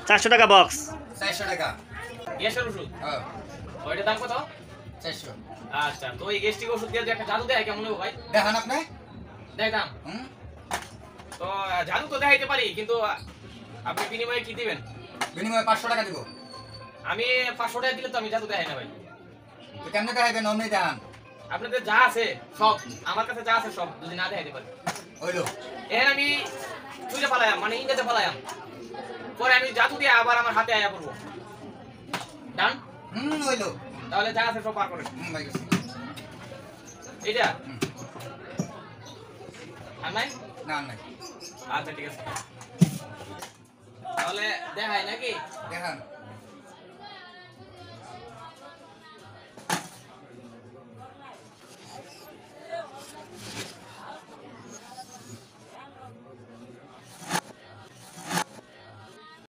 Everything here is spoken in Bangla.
400 টাকা বক্স। 400 টাকা গ্যাসের ওষুধ। হ্যাঁ ওইটার দাম কত? 400। আচ্ছা, তো এই গ্যাস্ট্রিক ওষুধ দিয়ে একটা জাদু দেয় কেমন হবে ভাই? দেখান আপনি। দেখাম। তো জাদু তো দেখাইতে পারি, কিন্তু আপনি বিনিময়ে কি দিবেন? বিনিময়ে 500 টাকা দিব। আমি 500 টাকা দিলে তো আমি জাদু দেখাই না ভাই। তো কেমনে দেখাইবেন? অমনি দেখান। আপনাদের যা আছে সব, আমার কাছে যা আছে সব যদি না দেখাইতে পারি। হইলো। এর আমি তুইটা পালায়াম, মানে ইন্ডিয়াতে পালায়াম, পরে আমি জাদু দিয়ে আবার আমার হাতে আয়া করবো। ডান? হইলো। তাহলে যা আছে সব পার করেন। ভাই গেছি। এইটা আর নাই? না নাই। আচ্ছা ঠিক আছে, তাহলে দেখাই নাকি? দেখান।